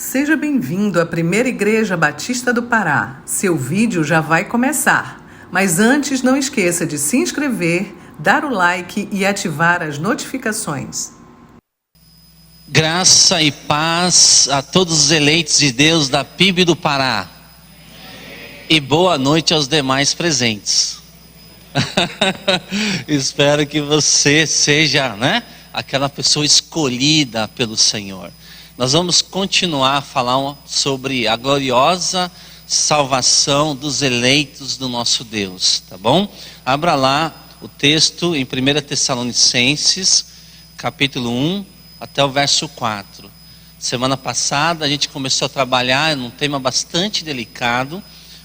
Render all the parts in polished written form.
Seja bem-vindo à Primeira Igreja Batista do Pará. Seu vídeo já vai começar. Mas antes, não esqueça de se inscrever, dar o like e ativar as notificações. Graça e paz a todos os eleitos de Deus da PIB do Pará. E boa noite aos demais presentes. Espero que você seja, aquela pessoa escolhida pelo Senhor. Nós vamos continuar a falar sobre a gloriosa salvação dos eleitos do nosso Deus, tá bom? Abra lá o texto em 1 Tessalonicenses, capítulo 1, até o verso 4. Semana passada a gente começou a trabalhar num tema bastante delicado,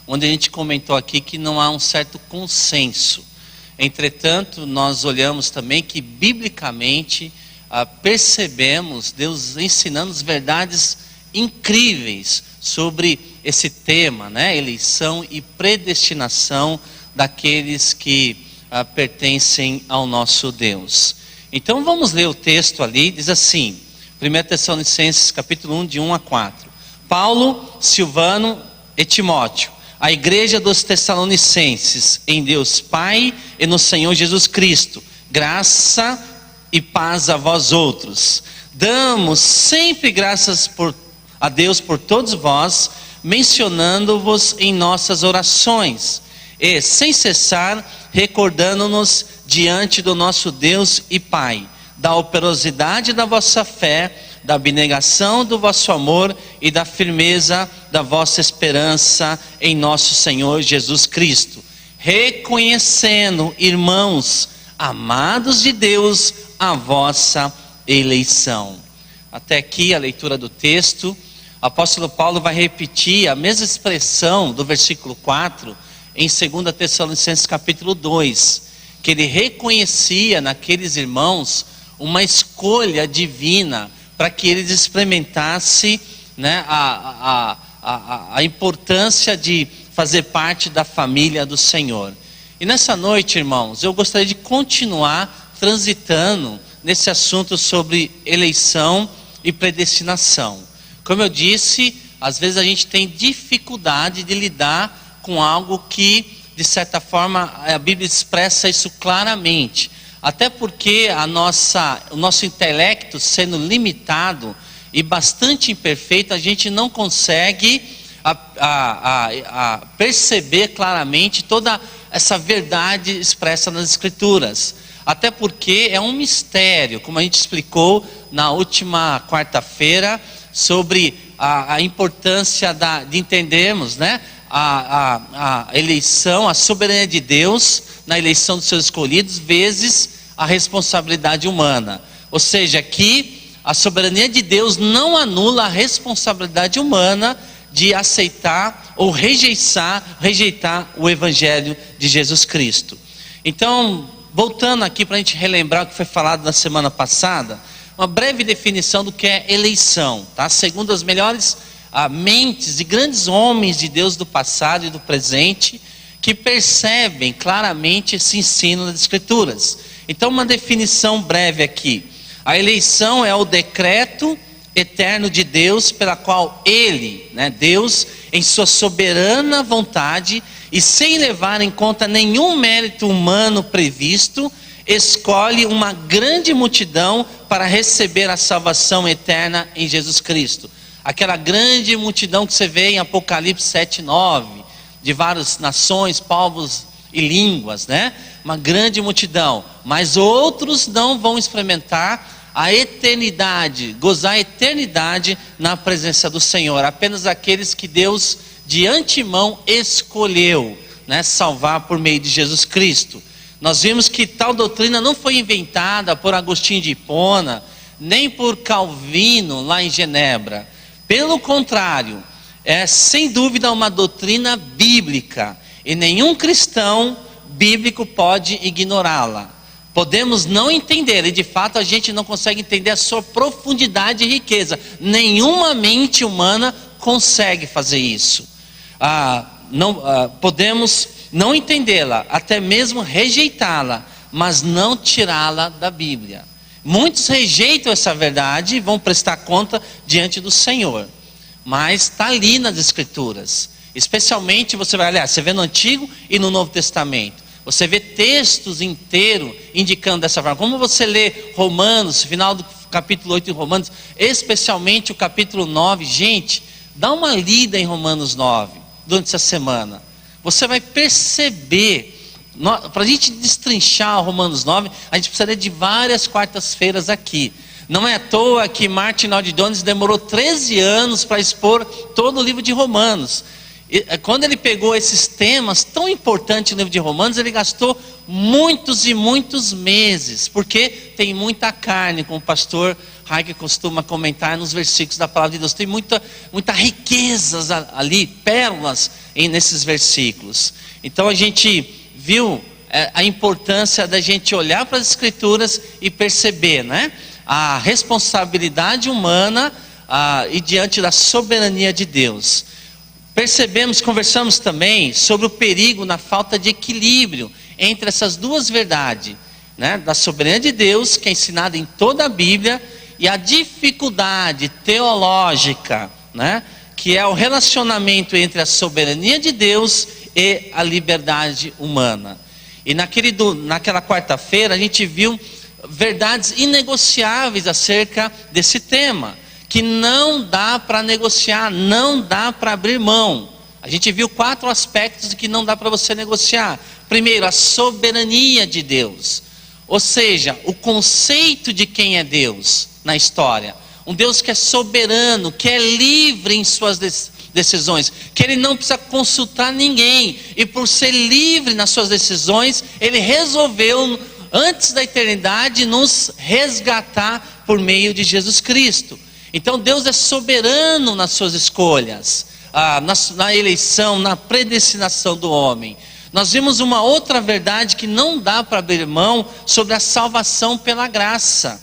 onde a gente comentou aqui que não há um certo consenso. Entretanto, nós olhamos também que biblicamente percebemos Deus ensinando verdades incríveis sobre esse tema, eleição e predestinação daqueles que pertencem ao nosso Deus. Então vamos ler o texto ali, diz assim, 1 Tessalonicenses capítulo 1, de 1 a 4. Paulo, Silvano e Timóteo, a igreja dos Tessalonicenses, em Deus Pai e no Senhor Jesus Cristo, graça e paz a vós outros. Damos sempre graças a Deus por todos vós, mencionando-vos em nossas orações, e sem cessar recordando-nos diante do nosso Deus e Pai, da operosidade da vossa fé, da abnegação do vosso amor e da firmeza da vossa esperança em nosso Senhor Jesus Cristo, reconhecendo, irmãos, amados de Deus, a vossa eleição. Até aqui a leitura do texto. O apóstolo Paulo vai repetir a mesma expressão do versículo 4 em 2 Tessalonicenses capítulo 2, que ele reconhecia naqueles irmãos uma escolha divina para que eles experimentassem a importância de fazer parte da família do Senhor. E nessa noite, irmãos, eu gostaria de continuar transitando nesse assunto sobre eleição e predestinação. Como eu disse, às vezes a gente tem dificuldade de lidar com algo que, de certa forma, a Bíblia expressa isso claramente. Até porque o nosso intelecto, sendo limitado e bastante imperfeito, a gente não consegue perceber claramente toda essa verdade expressa nas Escrituras. Até porque é um mistério, como a gente explicou na última quarta-feira, sobre a importância de entendermos a eleição, a soberania de Deus na eleição dos seus escolhidos, vezes a responsabilidade humana. Ou seja, que a soberania de Deus não anula a responsabilidade humana de aceitar ou rejeitar o Evangelho de Jesus Cristo. Então, voltando aqui para a gente relembrar o que foi falado na semana passada, uma breve definição do que é eleição, tá? Segundo as melhores mentes de grandes homens de Deus do passado e do presente, que percebem claramente esse ensino das Escrituras. Então, uma definição breve aqui: a eleição é o decreto eterno de Deus, pela qual Ele, Deus, em sua soberana vontade e sem levar em conta nenhum mérito humano previsto, escolhe uma grande multidão para receber a salvação eterna em Jesus Cristo. Aquela grande multidão que você vê em Apocalipse 7:9, de várias nações, povos e línguas, uma grande multidão. Mas outros não vão experimentar a eternidade, gozar a eternidade na presença do Senhor. Apenas aqueles que Deus de antemão escolheu, salvar por meio de Jesus Cristo. Nós vimos que tal doutrina não foi inventada por Agostinho de Hipona, nem por Calvino lá em Genebra. Pelo contrário, é sem dúvida uma doutrina bíblica, e nenhum cristão bíblico pode ignorá-la. Podemos não entender, e de fato a gente não consegue entender a sua profundidade e riqueza. Nenhuma mente humana consegue fazer isso. Podemos não entendê-la, até mesmo rejeitá-la, mas não tirá-la da Bíblia. Muitos rejeitam essa verdade e vão prestar conta diante do Senhor. mas está ali nas Escrituras. Especialmente você vê no Antigo e no Novo Testamento. Você vê textos inteiros indicando dessa forma. Como você lê Romanos, final do capítulo 8 de Romanos, especialmente o capítulo 9, gente, dá uma lida em Romanos 9 durante essa semana. Você vai perceber, para a gente destrinchar Romanos 9, a gente precisaria de várias quartas-feiras aqui. Não é à toa que Martin Lloyd-Jones demorou 13 anos para expor todo o livro de Romanos. Quando ele pegou esses temas tão importantes no livro de Romanos, ele gastou muitos e muitos meses, porque tem muita carne, como o pastor Heike costuma comentar nos versículos da palavra de Deus. Tem muita riquezas ali, pérolas nesses versículos. Então a gente viu a importância da gente olhar para as Escrituras e perceber, né, a responsabilidade humana e diante da soberania de Deus. Conversamos também sobre o perigo na falta de equilíbrio entre essas duas verdades, né? Da soberania de Deus, que é ensinada em toda a Bíblia, e a dificuldade teológica, né? Que é o relacionamento entre a soberania de Deus e a liberdade humana. E naquela quarta-feira a gente viu verdades inegociáveis acerca desse tema, que não dá para negociar, não dá para abrir mão. A gente viu 4 aspectos de que não dá para você negociar. Primeiro, a soberania de Deus, ou seja, o conceito de quem é Deus na história. Um Deus que é soberano, que é livre em suas decisões, que Ele não precisa consultar ninguém, e por ser livre nas suas decisões, Ele resolveu, antes da eternidade, nos resgatar por meio de Jesus Cristo. Então Deus é soberano nas suas escolhas, na eleição, na predestinação do homem. Nós vimos uma outra verdade que não dá para abrir mão, sobre a salvação pela graça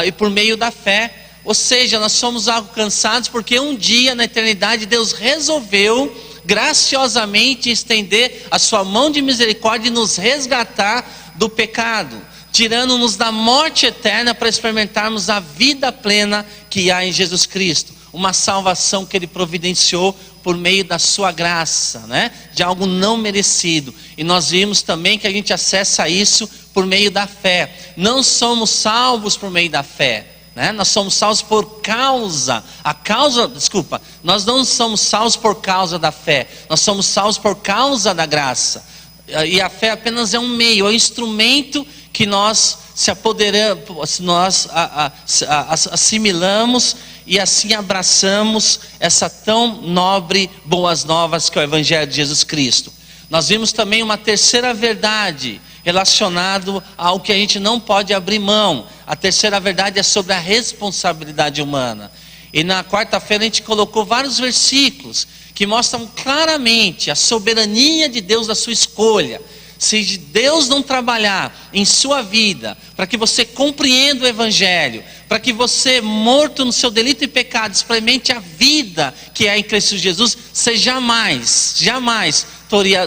e por meio da fé. Ou seja, nós somos alcançados porque um dia na eternidade Deus resolveu graciosamente estender a sua mão de misericórdia e nos resgatar do pecado, tirando-nos da morte eterna para experimentarmos a vida plena que há em Jesus Cristo. Uma salvação que Ele providenciou por meio da sua graça, né? De algo não merecido. E nós vimos também que a gente acessa isso por meio da fé. Não somos salvos por meio da fé, né? Nós somos salvos por causa. Nós não somos salvos por causa da fé. Nós somos salvos por causa da graça. E a fé apenas é um meio, é um instrumento que nós se apoderamos, nós assimilamos e assim abraçamos essa tão nobre boas novas que é o Evangelho de Jesus Cristo. Nós vimos também uma terceira verdade relacionado ao que a gente não pode abrir mão. A terceira verdade é sobre a responsabilidade humana. E na quarta-feira a gente colocou vários versículos que mostram claramente a soberania de Deus da sua escolha. Se Deus não trabalhar em sua vida, para que você compreenda o Evangelho, para que você, morto no seu delito e pecado, experimente a vida que é em Cristo Jesus, você jamais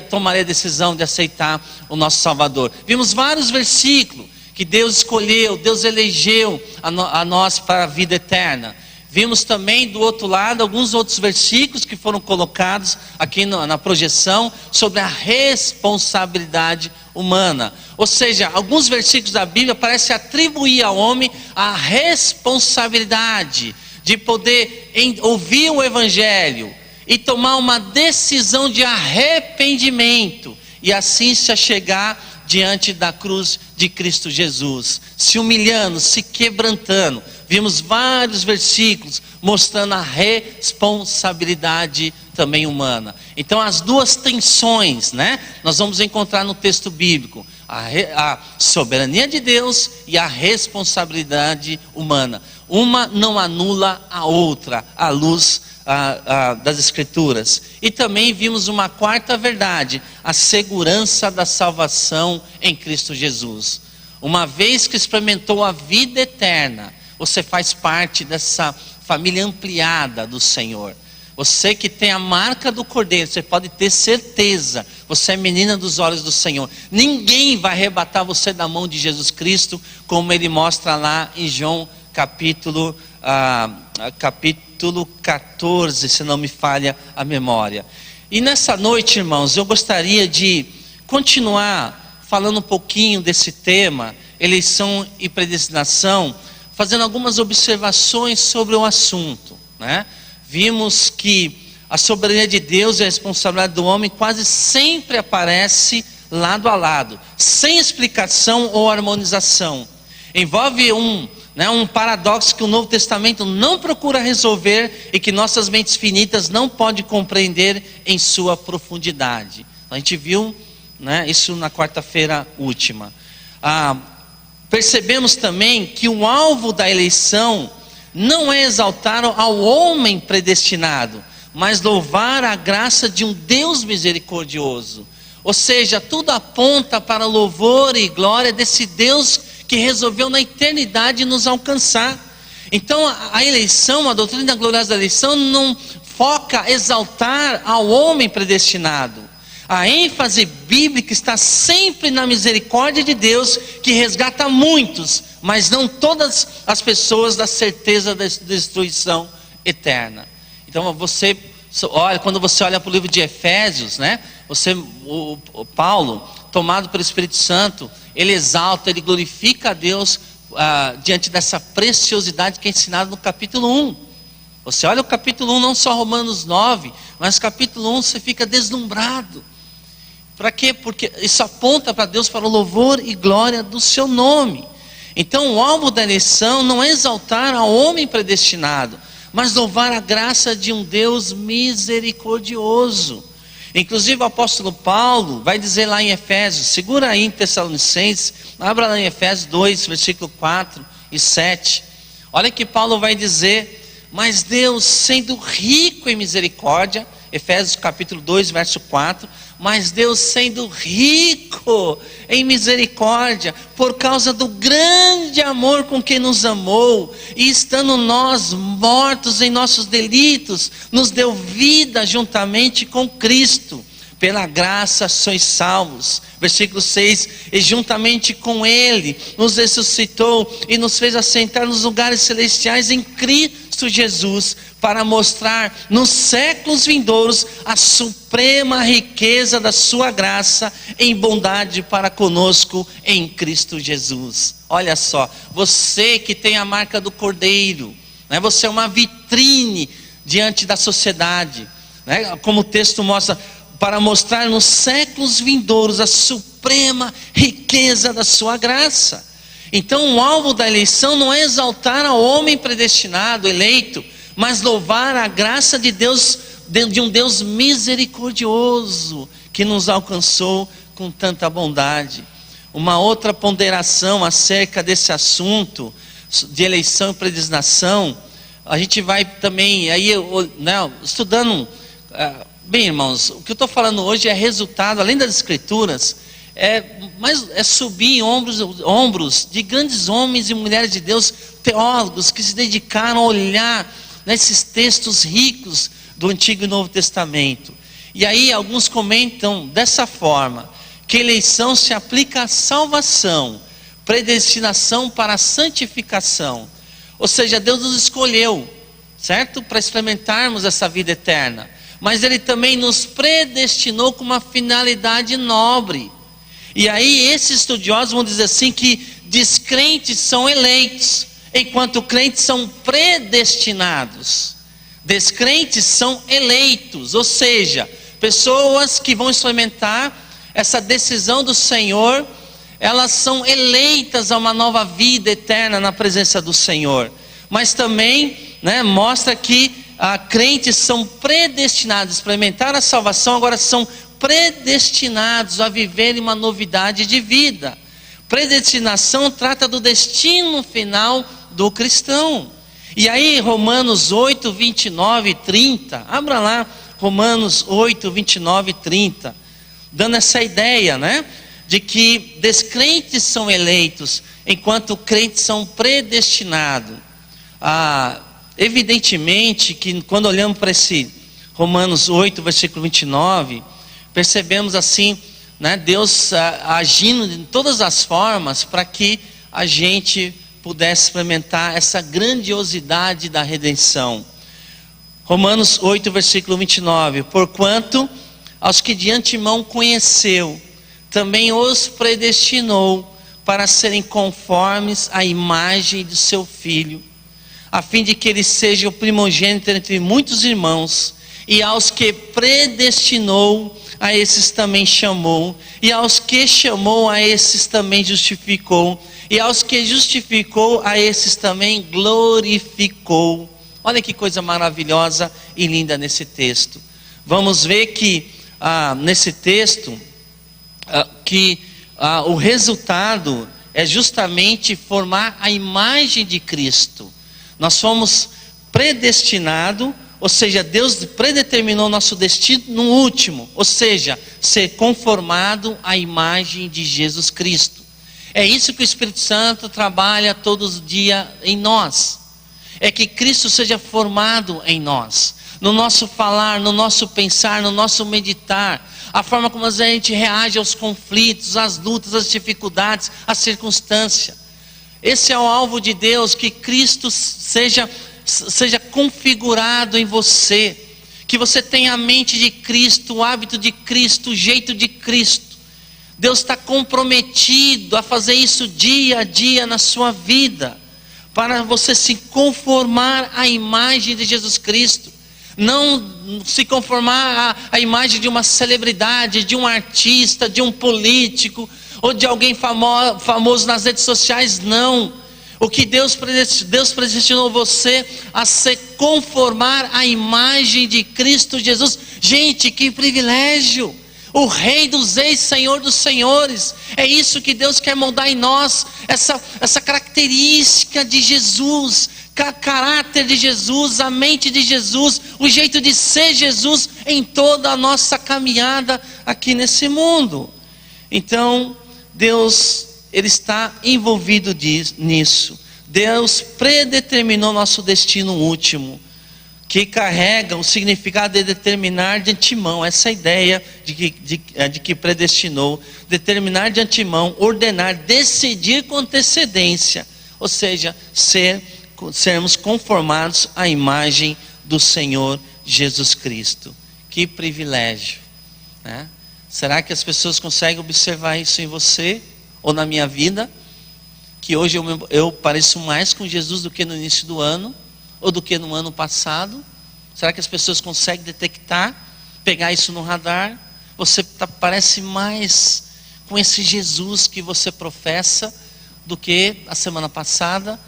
tomaria a decisão de aceitar o nosso Salvador. Vimos vários versículos que Deus escolheu, Deus elegeu a nós para a vida eterna. Vimos também do outro lado alguns outros versículos que foram colocados aqui na projeção sobre a responsabilidade humana. Ou seja, alguns versículos da Bíblia parecem atribuir ao homem a responsabilidade de poder ouvir o Evangelho e tomar uma decisão de arrependimento e assim se achegar diante da cruz de Cristo Jesus, se humilhando, se quebrantando. Vimos vários versículos mostrando a responsabilidade também humana. Então as duas tensões, né, nós vamos encontrar no texto bíblico: a soberania de Deus e a responsabilidade humana. Uma não anula a outra à luz das Escrituras. E também vimos uma quarta verdade: a segurança da salvação em Cristo Jesus. Uma vez que experimentou a vida eterna, você faz parte dessa família ampliada do Senhor. Você que tem a marca do Cordeiro, você pode ter certeza, você é menina dos olhos do Senhor. Ninguém vai arrebatar você da mão de Jesus Cristo, como Ele mostra lá em João capítulo capítulo 14, se não me falha a memória. E nessa noite, irmãos, eu gostaria de continuar falando um pouquinho desse tema, eleição e predestinação, fazendo algumas observações sobre o assunto, né? Vimos que a soberania de Deus e a responsabilidade do homem quase sempre aparece lado a lado, sem explicação ou harmonização. Envolve um paradoxo que o Novo Testamento não procura resolver e que nossas mentes finitas não podem compreender em sua profundidade. A gente viu, né, isso na quarta-feira última. Percebemos também que o alvo da eleição não é exaltar ao homem predestinado, mas louvar a graça de um Deus misericordioso. Ou seja, tudo aponta para o louvor e glória desse Deus que resolveu na eternidade nos alcançar. Então a eleição, a doutrina gloriosa da eleição não foca exaltar ao homem predestinado. A ênfase bíblica está sempre na misericórdia de Deus, que resgata muitos, mas não todas as pessoas da certeza da destruição eterna. Então você olha, quando você olha para o livro de Efésios, né? O Paulo, tomado pelo Espírito Santo, ele exalta, ele glorifica a Deus diante dessa preciosidade que é ensinada no capítulo 1. Você olha o capítulo 1, não só Romanos 9, mas capítulo 1 você fica deslumbrado. Para quê? Porque isso aponta para Deus, para o louvor e glória do seu nome. Então o alvo da eleição não é exaltar ao homem predestinado, mas louvar a graça de um Deus misericordioso. Inclusive o apóstolo Paulo vai dizer lá em Efésios, segura aí em Tessalonicenses, abra lá em Efésios 2, versículo 4 e 7. Olha que Paulo vai dizer: mas Deus, sendo rico em misericórdia, Efésios capítulo 2, verso 4, mas Deus, sendo rico em misericórdia, por causa do grande amor com que nos amou, e estando nós mortos em nossos delitos, nos deu vida juntamente com Cristo. Pela graça sois salvos. Versículo 6, e juntamente com Ele nos ressuscitou e nos fez assentar nos lugares celestiais em Cristo Jesus, para mostrar nos séculos vindouros a suprema riqueza da sua graça em bondade para conosco em Cristo Jesus. Olha só, você que tem a marca do Cordeiro, né? Você é uma vitrine diante da sociedade, né? Como o texto mostra, para mostrar nos séculos vindouros a suprema riqueza da sua graça. Então o alvo da eleição não é exaltar ao homem predestinado, eleito, mas louvar a graça de Deus, de um Deus misericordioso, que nos alcançou com tanta bondade. Uma outra ponderação acerca desse assunto de eleição e predestinação, a gente vai também aí, né, estudando. Bem, irmãos, o que eu estou falando hoje é resultado, além das escrituras, é subir em ombros de grandes homens e mulheres de Deus, teólogos, que se dedicaram a olhar nesses textos ricos do Antigo e Novo Testamento. E aí alguns comentam dessa forma, que eleição se aplica à salvação, predestinação para a santificação. Ou seja, Deus nos escolheu, certo? Para experimentarmos essa vida eterna. Mas Ele também nos predestinou com uma finalidade nobre. E aí esses estudiosos vão dizer assim, que descrentes são eleitos, enquanto crentes são predestinados. Descrentes são eleitos, ou seja, pessoas que vão experimentar essa decisão do Senhor, elas são eleitas a uma nova vida eterna na presença do Senhor. Mas também, né, mostra que crentes são predestinados a experimentar a salvação, agora são predestinados a viver uma novidade de vida. Predestinação trata do destino final do cristão. E aí Romanos 8, 29 e 30, abra lá Romanos 8, 29 e 30, dando essa ideia, né, de que descrentes são eleitos, enquanto crentes são predestinados. Evidentemente que quando olhamos para esse Romanos 8, versículo 29, percebemos assim, né, Deus agindo de todas as formas para que a gente pudesse experimentar essa grandiosidade da redenção. Romanos 8, versículo 29. Porquanto aos que de antemão conheceu, também os predestinou para serem conformes à imagem do seu Filho, a fim de que ele seja o primogênito entre muitos irmãos. E aos que predestinou, a esses também chamou, e aos que chamou, a esses também justificou, e aos que justificou, a esses também glorificou. Olha que coisa maravilhosa e linda nesse texto. Vamos ver que nesse texto o resultado é justamente formar a imagem de Cristo. Nós fomos predestinados, ou seja, Deus predeterminou nosso destino no último, ou seja, ser conformado à imagem de Jesus Cristo. É isso que o Espírito Santo trabalha todos os dias em nós. É que Cristo seja formado em nós, no nosso falar, no nosso pensar, no nosso meditar, a forma como a gente reage aos conflitos, às lutas, às dificuldades, às circunstâncias. Esse é o alvo de Deus, que Cristo seja configurado em você, que você tenha a mente de Cristo, o hábito de Cristo, o jeito de Cristo. Deus está comprometido a fazer isso dia a dia na sua vida, para você se conformar à imagem de Jesus Cristo. Não se conformar à imagem de uma celebridade, de um artista, de um político, ou de alguém famoso nas redes sociais, não. O que Deus predestinou você a se conformar à imagem de Cristo Jesus. Gente, que privilégio! O Rei dos Reis, Senhor dos Senhores. É isso que Deus quer moldar em nós, essa característica de Jesus, caráter de Jesus, a mente de Jesus, o jeito de ser Jesus em toda a nossa caminhada aqui nesse mundo. Então, Deus, Ele está envolvido nisso. Deus predeterminou nosso destino último, que carrega o significado de determinar de antemão. Essa ideia de que predestinou, determinar de antemão, ordenar, decidir com antecedência, ou seja, sermos conformados à imagem do Senhor Jesus Cristo. Que privilégio, né? Será que as pessoas conseguem observar isso em você ou na minha vida? Que hoje eu pareço mais com Jesus do que no início do ano, ou do que no ano passado? Será que as pessoas conseguem detectar, pegar isso no radar? Você parece mais com esse Jesus que você professa do que a semana passada?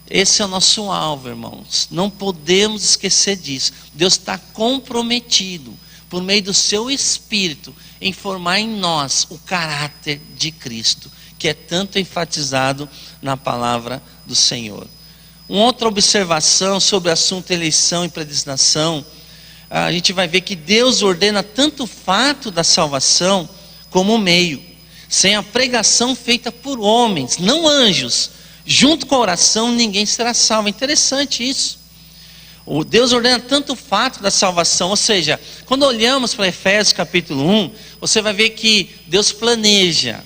Esse é o nosso alvo, irmãos. Não podemos esquecer disso. Deus está comprometido, por meio do seu Espírito, em formar em nós o caráter de Cristo, que é tanto enfatizado na palavra do Senhor. Uma outra observação sobre o assunto eleição e predestinação, a gente vai ver que Deus ordena tanto o fato da salvação como o meio. Sem a pregação feita por homens, não anjos, junto com a oração, ninguém será salvo. É interessante isso. O Deus ordena tanto o fato da salvação, ou seja, quando olhamos para Efésios capítulo 1, você vai ver que Deus planeja,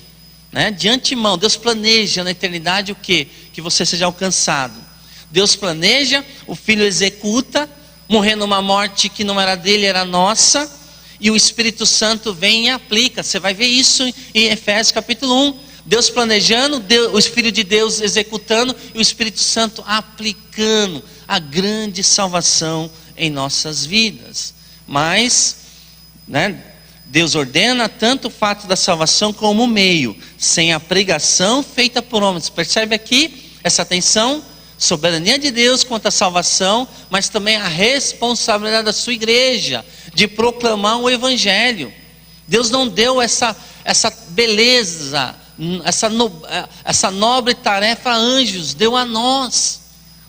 né? De antemão, Deus planeja na eternidade o quê? Que você seja alcançado. Deus planeja, o Filho executa, morrendo uma morte que não era dele, era nossa, e o Espírito Santo vem e aplica. Você vai ver isso em Efésios capítulo 1. Deus planejando, o Filho de Deus executando, e o Espírito Santo aplicando a grande salvação em nossas vidas. Mas, né, Deus ordena tanto o fato da salvação como o meio, sem a pregação feita por homens. Percebe aqui essa tensão? Soberania de Deus quanto à salvação, mas também a responsabilidade da sua igreja de proclamar o Evangelho. Deus não deu essa beleza, essa nobre tarefa a anjos, deu a nós,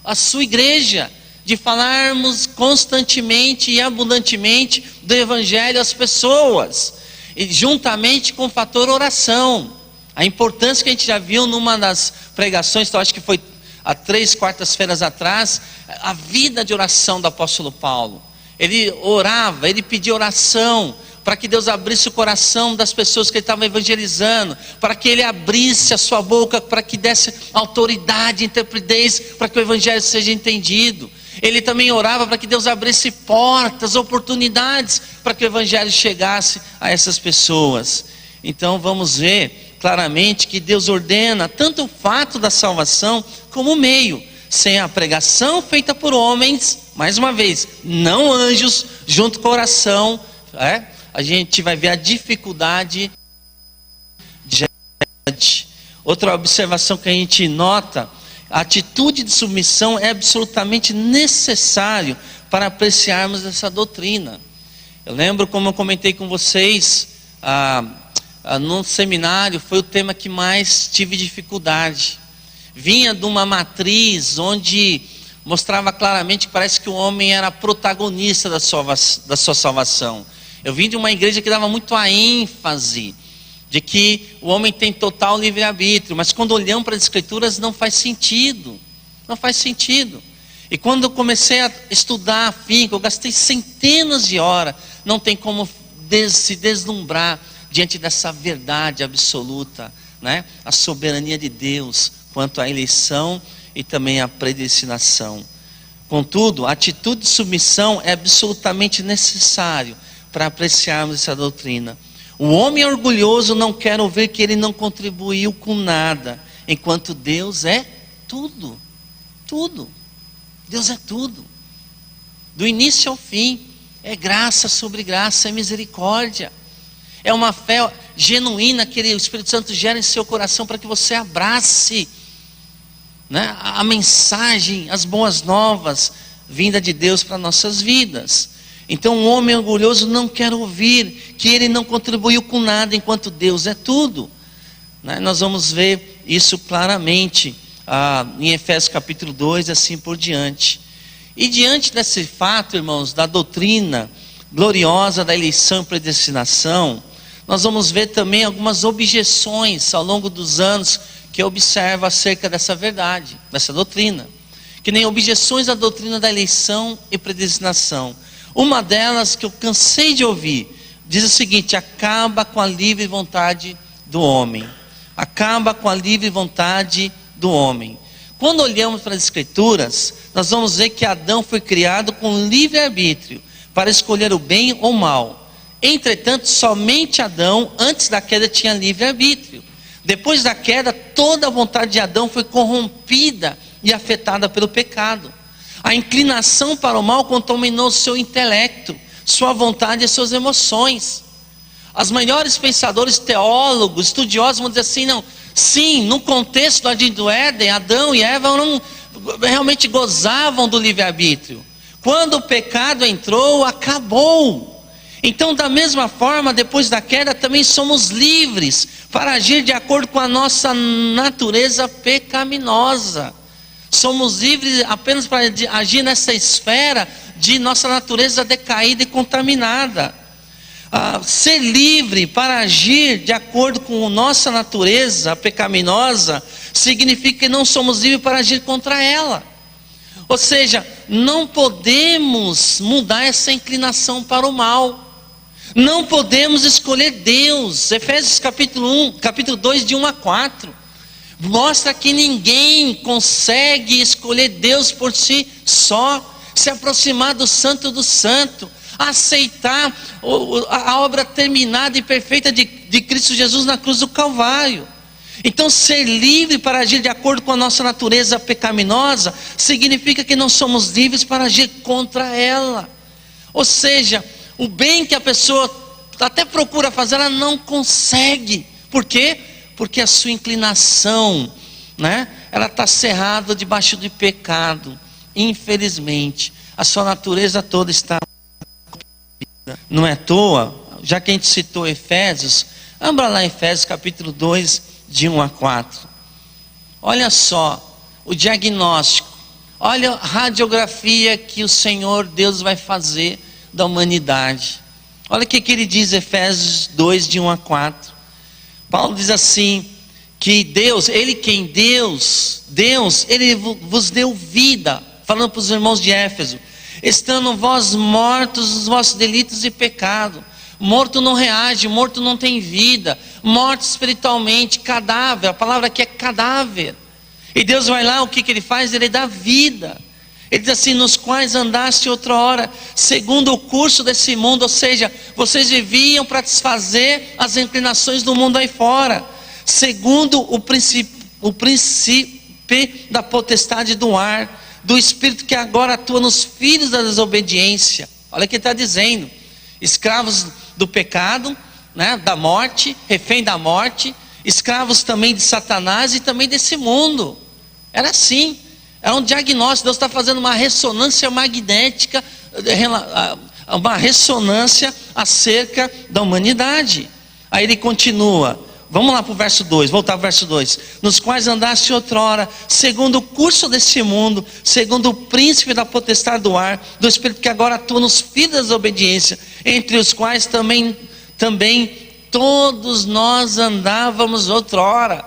a sua igreja, de falarmos constantemente e abundantemente do Evangelho às pessoas, e juntamente com o fator oração. A importância que a gente já viu numa das pregações, então acho que foi há 3 quartas-feiras atrás, a vida de oração do apóstolo Paulo. Ele orava, ele pedia oração para que Deus abrisse o coração das pessoas que ele estava evangelizando, para que ele abrisse a sua boca, para que desse autoridade, intrepidez, para que o evangelho seja entendido. Ele também orava para que Deus abrisse portas, oportunidades, para que o evangelho chegasse a essas pessoas. Então vamos ver claramente que Deus ordena tanto o fato da salvação como o meio. Sem a pregação feita por homens, mais uma vez, não anjos, junto com a oração, a gente vai ver a dificuldade de... Outra observação que a gente nota: a atitude de submissão é absolutamente necessário para apreciarmos essa doutrina. Eu lembro, como eu comentei com vocês, no seminário foi o tema que mais tive dificuldade. Vinha de uma matriz onde mostrava claramente que parece que o homem era protagonista da sua salvação. Eu vim de uma igreja que dava muito a ênfase de que o homem tem total livre-arbítrio, mas quando olhamos para as escrituras não faz sentido, não faz sentido. E quando eu comecei a estudar afinco, eu gastei centenas de horas, não tem como se deslumbrar diante dessa verdade absoluta, né? A soberania de Deus quanto à eleição e também à predestinação. Contudo, a atitude de submissão é absolutamente necessário para apreciarmos essa doutrina. O homem orgulhoso não quer ouvir que ele não contribuiu com nada, enquanto Deus é tudo, tudo. Deus é tudo, do início ao fim. É graça sobre graça, é misericórdia. É uma fé genuína que o Espírito Santo gera em seu coração para que você abrace, né, a mensagem, as boas novas vinda de Deus para nossas vidas. Então o homem orgulhoso não quer ouvir que ele não contribuiu com nada, enquanto Deus é tudo, né? Nós vamos ver isso claramente em Efésios capítulo 2, assim por diante. E diante desse fato, irmãos, da doutrina gloriosa da eleição e predestinação, nós vamos ver também algumas objeções ao longo dos anos que eu observo acerca dessa verdade, dessa doutrina. Que nem objeções à doutrina da eleição e predestinação. Uma delas que eu cansei de ouvir, diz o seguinte: acaba com a livre vontade do homem. Acaba com a livre vontade do homem. Quando olhamos para as escrituras, nós vamos ver que Adão foi criado com livre-arbítrio para escolher o bem ou o mal. Entretanto, somente Adão, antes da queda, tinha livre-arbítrio. Depois da queda, toda a vontade de Adão foi corrompida e afetada pelo pecado. A inclinação para o mal contaminou seu intelecto, sua vontade e suas emoções. Os melhores pensadores, teólogos, estudiosos vão dizer assim: não, sim, no contexto do Jardim do Éden, Adão e Eva não realmente gozavam do livre-arbítrio. Quando o pecado entrou, acabou. Então, da mesma forma, depois da queda, também somos livres para agir de acordo com a nossa natureza pecaminosa. Somos livres apenas para agir nessa esfera de nossa natureza decaída e contaminada. Ser livre para agir de acordo com a nossa natureza pecaminosa significa que não somos livres para agir contra ela. Ou seja, não podemos mudar essa inclinação para o mal. Não podemos escolher Deus. Efésios capítulo 2, de 1 a 4. Mostra que ninguém consegue escolher Deus por si só, se aproximar do Santo do Santo, aceitar a obra terminada e perfeita de Cristo Jesus na cruz do Calvário. Então, ser livre para agir de acordo com a nossa natureza pecaminosa significa que não somos livres para agir contra ela. Ou seja, o bem que a pessoa até procura fazer, ela não consegue. Por quê? Porque a sua inclinação, né, ela está cerrada debaixo do pecado. Infelizmente, a sua natureza toda está. Não é à toa, já que a gente citou Efésios, vamos lá em Efésios capítulo 2, de 1 a 4. Olha só o diagnóstico, olha a radiografia que o Senhor Deus vai fazer da humanidade. Olha o que ele diz, Efésios 2, de 1 a 4. Paulo diz assim, que Deus, Ele vos deu vida, falando para os irmãos de Éfeso, estando vós mortos nos vossos delitos e pecado, Morto não reage, morto não tem vida, morto espiritualmente, cadáver. A palavra aqui é cadáver. E Deus vai lá, o que Ele faz? Ele dá vida. Ele diz assim: nos quais andaste outrora, segundo o curso desse mundo. Ou seja, vocês viviam para desfazer as inclinações do mundo aí fora, segundo o princípio da potestade do ar, do espírito que agora atua nos filhos da desobediência. Olha o que ele está dizendo: escravos do pecado, né, da morte, refém da morte, escravos também de Satanás e também desse mundo. Era assim, era um diagnóstico. Deus está fazendo uma ressonância magnética, uma ressonância acerca da humanidade. Aí ele continua, vamos lá para o verso 2, voltar para o verso 2. Nos quais andaste outrora, segundo o curso desse mundo, segundo o príncipe da potestade do ar, do espírito que agora atua nos filhos da desobediência, entre os quais também todos nós andávamos outrora.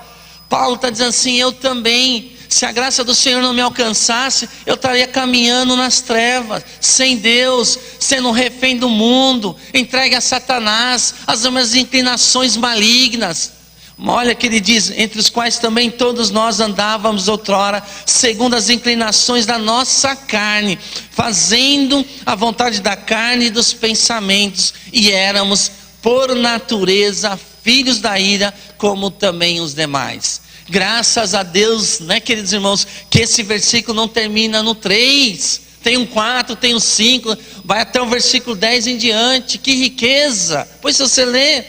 Paulo está dizendo assim: eu também, se a graça do Senhor não me alcançasse, eu estaria caminhando nas trevas, sem Deus, sendo refém do mundo, entregue a Satanás, as minhas inclinações malignas. Olha que ele diz: entre os quais também todos nós andávamos outrora, segundo as inclinações da nossa carne, fazendo a vontade da carne e dos pensamentos, e éramos por natureza filhos da ira, como também os demais. Graças a Deus, né, queridos irmãos, que esse versículo não termina no 3, tem um 4, tem um 5, vai até o versículo 10 em diante. Que riqueza! Pois se você lê,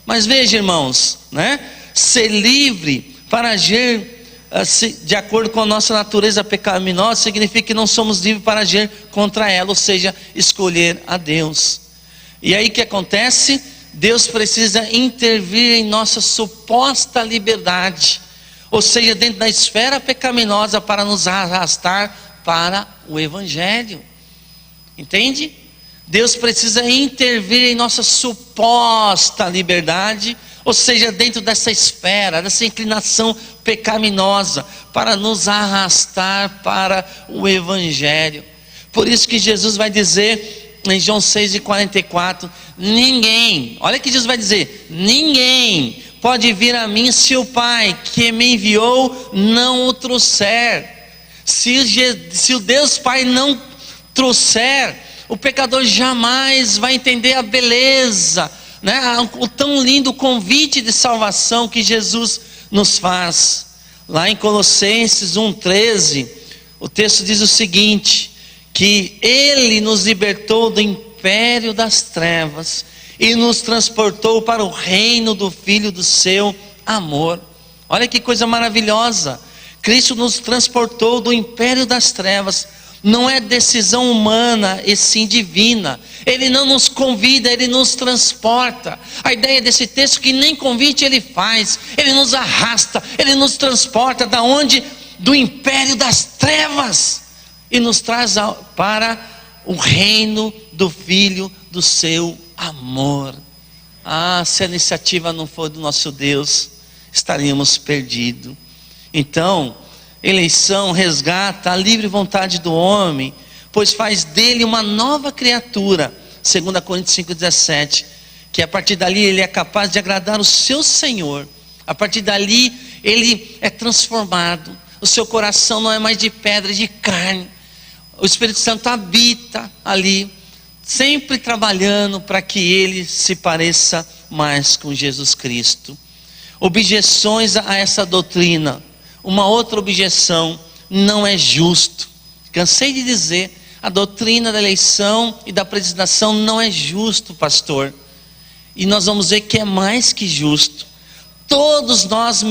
mas veja, irmãos, né, ser livre para agir de acordo com a nossa natureza pecaminosa significa que não somos livres para agir contra ela, ou seja, escolher a Deus. E aí o que acontece? Deus precisa intervir em nossa suposta liberdade, ou seja, dentro da esfera pecaminosa, para nos arrastar para o Evangelho. Entende? Deus precisa intervir em nossa suposta liberdade, ou seja, dentro dessa esfera, dessa inclinação pecaminosa, para nos arrastar para o Evangelho. Por isso que Jesus vai dizer em João 6,44, ninguém, olha que Jesus vai dizer: ninguém pode vir a mim se o Pai que me enviou não o trouxer. Se o Deus Pai não trouxer, o pecador jamais vai entender a beleza, né, o tão lindo convite de salvação que Jesus nos faz. Lá em Colossenses 1,13, o texto diz o seguinte: que Ele nos libertou do império das trevas e nos transportou para o reino do Filho do seu amor. Olha que coisa maravilhosa! Cristo nos transportou do império das trevas. Não é decisão humana, e sim divina. Ele não nos convida, Ele nos transporta. A ideia desse texto é que nem convite Ele faz, Ele nos arrasta, Ele nos transporta da onde? Do império das trevas, e nos traz para o reino do Filho do seu amor. Ah, se a iniciativa não for do nosso Deus, estaríamos perdidos. Então, eleição resgata a livre vontade do homem, pois faz dele uma nova criatura, 2 Coríntios 5,17, que a partir dali ele é capaz de agradar o seu Senhor. A partir dali ele é transformado, o seu coração não é mais de pedra, de carne. O Espírito Santo habita ali, sempre trabalhando para que ele se pareça mais com Jesus Cristo. Objeções a essa doutrina. Uma outra objeção: não é justo. Cansei de dizer, a doutrina da eleição e da predestinação não é justo, pastor. E nós vamos ver que é mais que justo. Todos nós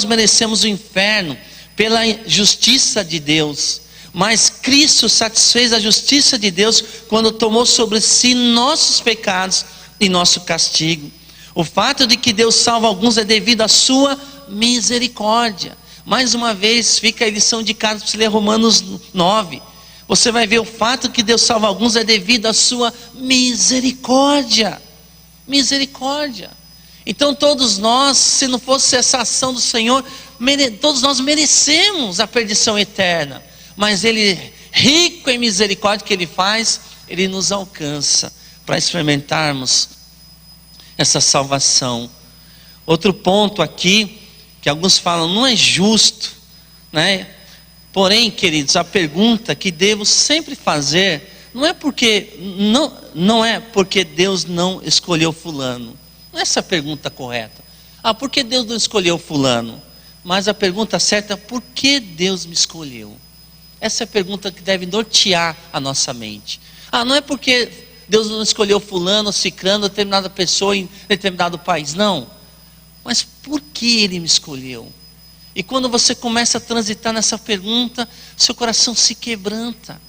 merecemos o inferno pela justiça de Deus. Mas Cristo satisfez a justiça de Deus quando tomou sobre si nossos pecados e nosso castigo. O fato de que Deus salva alguns é devido à sua misericórdia. Mais uma vez fica a lição de casa para você ler Romanos 9. Você vai ver o fato de que Deus salva alguns é devido à sua misericórdia. Misericórdia. Então todos nós, se não fosse essa ação do Senhor, todos nós merecemos a perdição eterna. Mas Ele, rico em misericórdia, que Ele faz, Ele nos alcança para experimentarmos essa salvação. Outro ponto aqui, que alguns falam, não é justo, né? Porém, queridos, a pergunta que devo sempre fazer, não é porque Deus não escolheu fulano. Não é essa a pergunta correta. Por que Deus não escolheu fulano? Mas a pergunta certa é, por que Deus me escolheu? Essa é a pergunta que deve nortear a nossa mente. Não é porque Deus não escolheu fulano, ciclano, determinada pessoa em determinado país, não. Mas por que Ele me escolheu? E quando você começa a transitar nessa pergunta, seu coração se quebranta.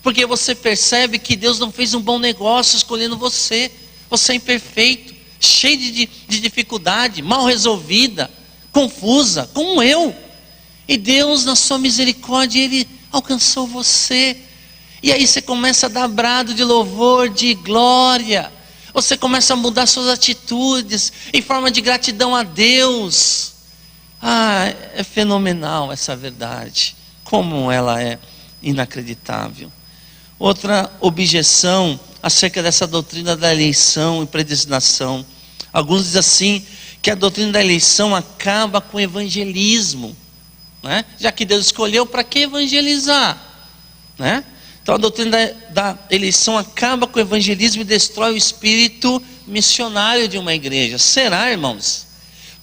Porque você percebe que Deus não fez um bom negócio escolhendo você. Você é imperfeito, cheio de dificuldade, mal resolvida, confusa, como eu. E Deus, na sua misericórdia, Ele alcançou você. E aí você começa a dar brado de louvor, de glória. Você começa a mudar suas atitudes em forma de gratidão a Deus. É fenomenal essa verdade. Como ela é inacreditável. Outra objeção acerca dessa doutrina da eleição e predestinação. Alguns dizem assim, que a doutrina da eleição acaba com o evangelismo, né? Já que Deus escolheu, para que evangelizar, né? Então a doutrina da eleição acaba com o evangelismo e destrói o espírito missionário de uma igreja. Será, irmãos?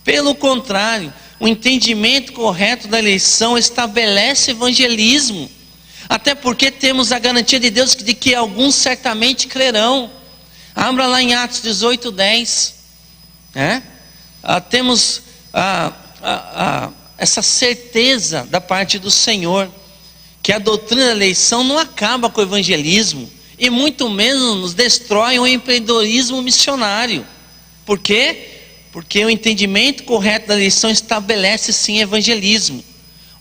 Pelo contrário, o entendimento correto da eleição estabelece evangelismo. Até porque temos a garantia de Deus de que alguns certamente crerão. Abra lá em Atos 18:10, né? Temos essa certeza da parte do Senhor, que a doutrina da eleição não acaba com o evangelismo, e muito menos destrói o empreendedorismo missionário. Por quê? Porque o entendimento correto da eleição estabelece sim evangelismo.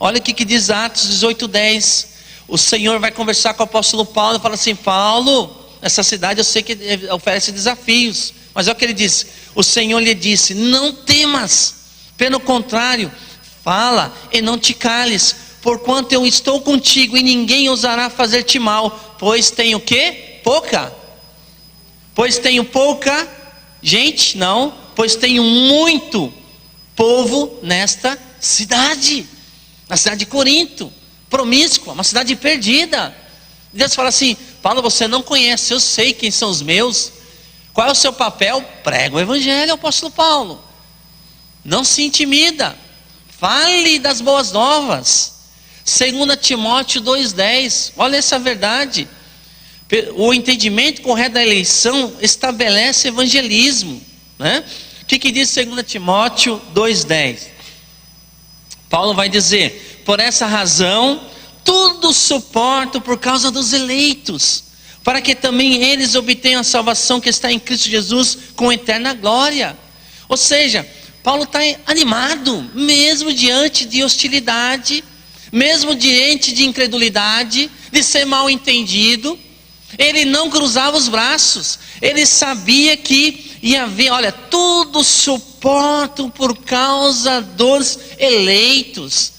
Olha o que diz Atos 18:10. O Senhor vai conversar com o apóstolo Paulo e fala assim: Paulo, essa cidade eu sei que oferece desafios, mas olha o que ele disse. O Senhor lhe disse: não temas, pelo contrário, fala e não te cales, porquanto eu estou contigo e ninguém ousará fazer-te mal, pois tenho o quê? Pois tenho pouca gente? Não, pois tenho muito povo nesta cidade, na cidade de Corinto, promíscua, uma cidade perdida. Deus fala assim: Paulo, você não conhece, eu sei quem são os meus. Qual é o seu papel? Prega o evangelho, apóstolo Paulo. Não se intimida, fale das boas novas. 2 Timóteo 2:10, olha essa verdade. O entendimento correto da eleição estabelece evangelismo, né? O que diz 2 Timóteo 2:10? Paulo vai dizer: por essa razão, tudo suporto por causa dos eleitos, para que também eles obtenham a salvação que está em Cristo Jesus com eterna glória. Ou seja, Paulo está animado, mesmo diante de hostilidade, mesmo diante de incredulidade, de ser mal entendido. Ele não cruzava os braços, ele sabia que ia haver, olha, tudo suporto por causa dos eleitos,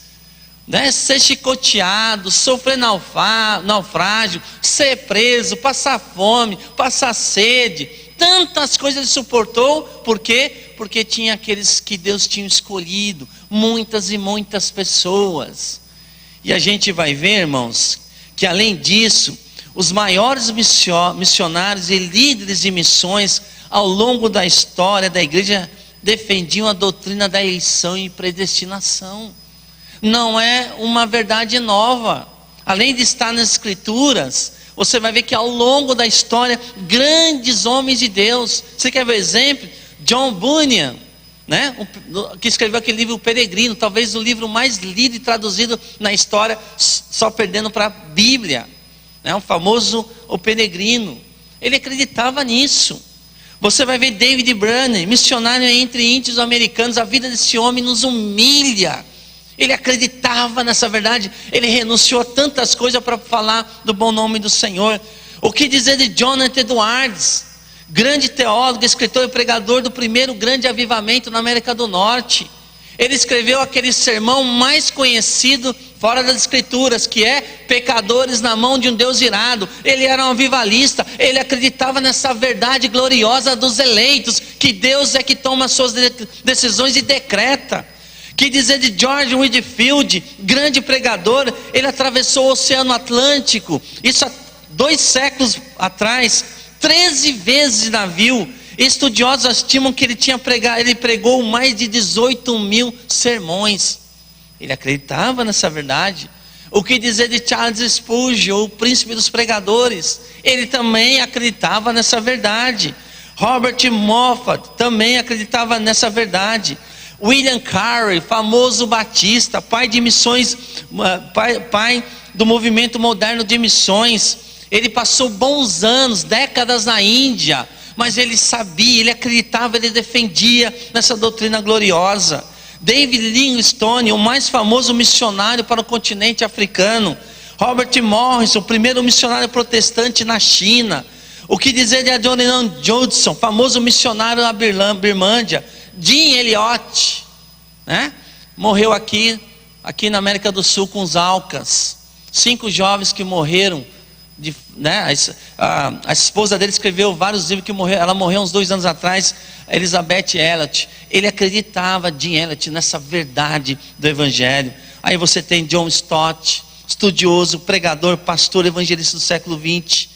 né? Ser chicoteado, sofrer naufrágio, ser preso, passar fome, passar sede, tantas coisas ele suportou. Por quê? Porque tinha aqueles que Deus tinha escolhido, muitas e muitas pessoas. E a gente vai ver, irmãos, que além disso, os maiores missionários e líderes de missões ao longo da história da igreja defendiam a doutrina da eleição e predestinação. Não é uma verdade nova. Além de estar nas escrituras, você vai ver que ao longo da história, grandes homens de Deus. Você quer ver o exemplo? John Bunyan, né? Que escreveu aquele livro O Peregrino, talvez o livro mais lido e traduzido na história, só perdendo para a Bíblia, né? O famoso O Peregrino. Ele acreditava nisso. Você vai ver David Brainerd, missionário entre índios americanos. A vida desse homem nos humilha. Ele acreditava nessa verdade. Ele renunciou a tantas coisas para falar do bom nome do Senhor. O que dizer de Jonathan Edwards, grande teólogo, escritor e pregador do primeiro grande avivamento na América do Norte? Ele escreveu aquele sermão mais conhecido fora das Escrituras, que é pecadores na mão de um Deus irado. Ele era um avivalista, ele acreditava nessa verdade gloriosa dos eleitos, que Deus é que toma as suas decisões e decreta. Que dizer de George Whitefield, grande pregador? Ele atravessou o Oceano Atlântico, isso há 2 séculos atrás, 13 vezes de navio. Estudiosos estimam que ele pregou mais de 18.000 sermões. Ele acreditava nessa verdade. O que dizer de Charles Spurgeon, o príncipe dos pregadores? Ele também acreditava nessa verdade. Robert Moffat também acreditava nessa verdade. William Carey, famoso batista, pai de missões, pai do movimento moderno de missões. Ele passou bons anos, décadas na Índia, mas ele sabia, ele acreditava, ele defendia nessa doutrina gloriosa. David Livingstone, o mais famoso missionário para o continente africano. Robert Morris, o primeiro missionário protestante na China. O que dizer de Adoniram Judson, famoso missionário na Birmândia. Jim Elliot, né? Morreu aqui na América do Sul com os Alcas. 5 jovens que morreram. A esposa dele escreveu vários livros que morreu. Ela morreu uns 2 anos atrás, Elizabeth Elliot. Ele acreditava, Jim Elliot, nessa verdade do Evangelho. Aí você tem John Stott, estudioso, pregador, pastor, evangelista do século XX.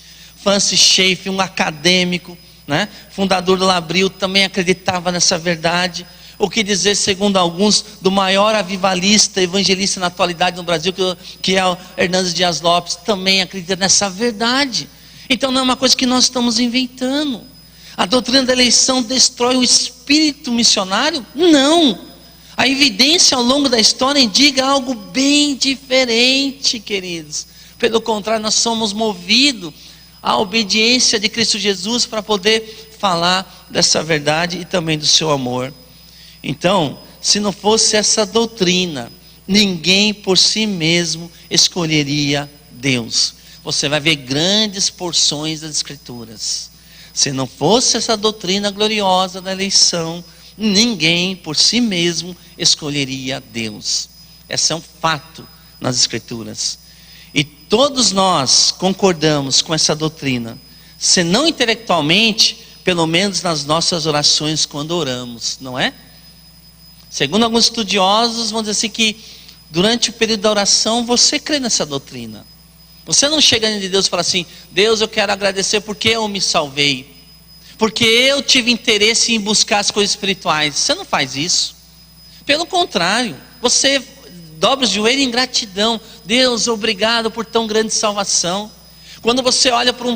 Francis Schaeffer, um acadêmico, né? Fundador do Labril, também acreditava nessa verdade. O que dizer, segundo alguns, do maior avivalista, evangelista na atualidade no Brasil, que é o Hernandes Dias Lopes, também acredita nessa verdade. Então não é uma coisa que nós estamos inventando. A doutrina da eleição destrói o espírito missionário? Não. A evidência ao longo da história indica algo bem diferente, queridos. Pelo contrário, nós somos movidos à obediência de Cristo Jesus para poder falar dessa verdade e também do seu amor. Então, se não fosse essa doutrina, ninguém por si mesmo escolheria Deus. Você vai ver grandes porções das Escrituras. Se não fosse essa doutrina gloriosa da eleição, ninguém por si mesmo escolheria Deus. Esse é um fato nas Escrituras. E todos nós concordamos com essa doutrina, se não intelectualmente, pelo menos nas nossas orações quando oramos, não é? Segundo alguns estudiosos, vão dizer assim que durante o período da oração você crê nessa doutrina. Você não chega diante de Deus e fala assim: Deus, eu quero agradecer porque eu me salvei, porque eu tive interesse em buscar as coisas espirituais. Você não faz isso. Pelo contrário, você dobra o joelho em gratidão. Deus, obrigado por tão grande salvação. Quando você ora para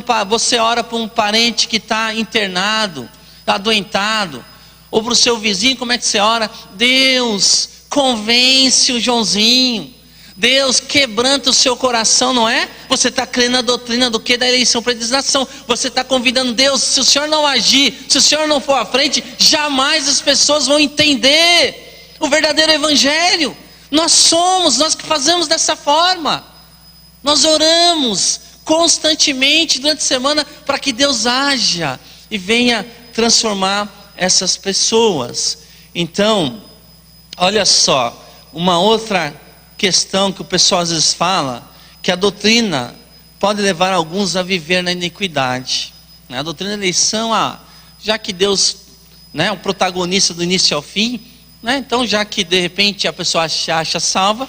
um parente que está internado, está adoentado, ou para o seu vizinho, como é que você ora? Deus, convence o Joãozinho. Deus, quebranta o seu coração, não é? Você está crendo na doutrina do que? Da eleição, predestinação. Você está convidando Deus. Se o Senhor não agir, se o Senhor não for à frente, jamais as pessoas vão entender o verdadeiro Evangelho. Nós que fazemos dessa forma. Nós oramos constantemente durante a semana para que Deus haja e venha transformar essas pessoas. Então, olha só, uma outra questão que o pessoal às vezes fala, que a doutrina pode levar alguns a viver na iniquidade. A doutrina da eleição, já que Deus é o protagonista do início ao fim, então já que de repente a pessoa acha salva,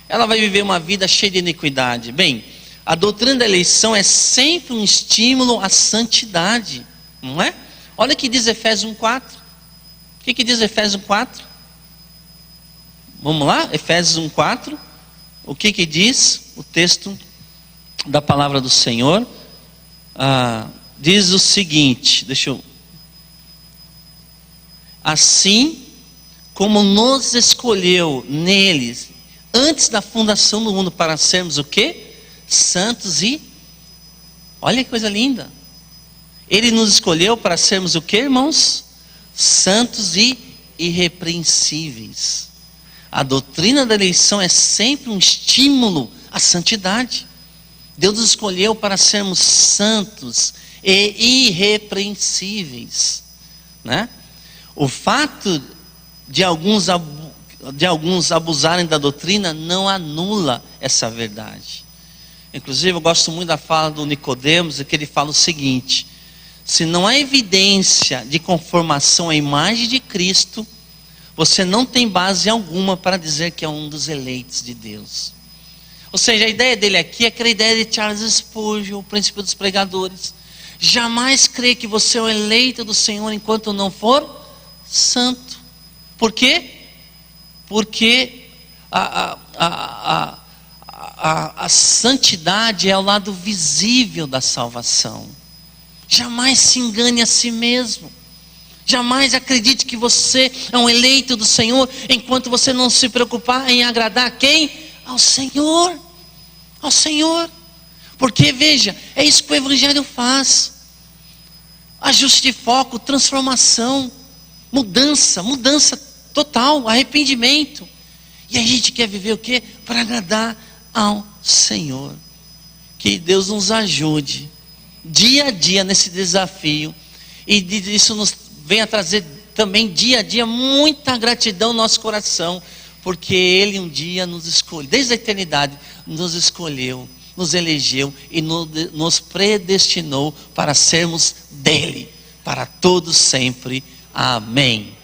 ela vai viver uma vida cheia de iniquidade. Bem, a doutrina da eleição é sempre um estímulo à santidade, não é? Olha o que diz Efésios 1:4. O que diz Efésios 1:4? Vamos lá? Efésios 1:4. O que diz o texto da palavra do Senhor? Diz o seguinte, assim como nos escolheu neles antes da fundação do mundo para sermos o quê? Santos e... Olha que coisa linda. Ele nos escolheu para sermos o que, irmãos? Santos e irrepreensíveis. A doutrina da eleição é sempre um estímulo à santidade. Deus nos escolheu para sermos santos e irrepreensíveis, né? O fato de alguns de alguns abusarem da doutrina, não anula essa verdade. Inclusive, eu gosto muito da fala do Nicodemos, que ele fala o seguinte: se não há evidência de conformação à imagem de Cristo, você não tem base alguma para dizer que é um dos eleitos de Deus. Ou seja, a ideia dele aqui é aquela ideia de Charles Spurgeon, o príncipe dos pregadores. Jamais crê que você é o eleito do Senhor enquanto não for santo. Por quê? Porque a santidade é o lado visível da salvação. Jamais se engane a si mesmo. Jamais acredite que você é um eleito do Senhor enquanto você não se preocupar em agradar a quem? Ao Senhor. Ao Senhor. Porque veja, é isso que o Evangelho faz. Ajuste de foco, transformação, mudança total, arrependimento. E a gente quer viver o quê? Para agradar ao Senhor. Que Deus nos ajude dia a dia nesse desafio, e isso nos venha trazer também dia a dia muita gratidão no nosso coração, porque Ele um dia nos escolheu, desde a eternidade nos escolheu, nos elegeu e nos predestinou para sermos dele, para todos sempre. Amém.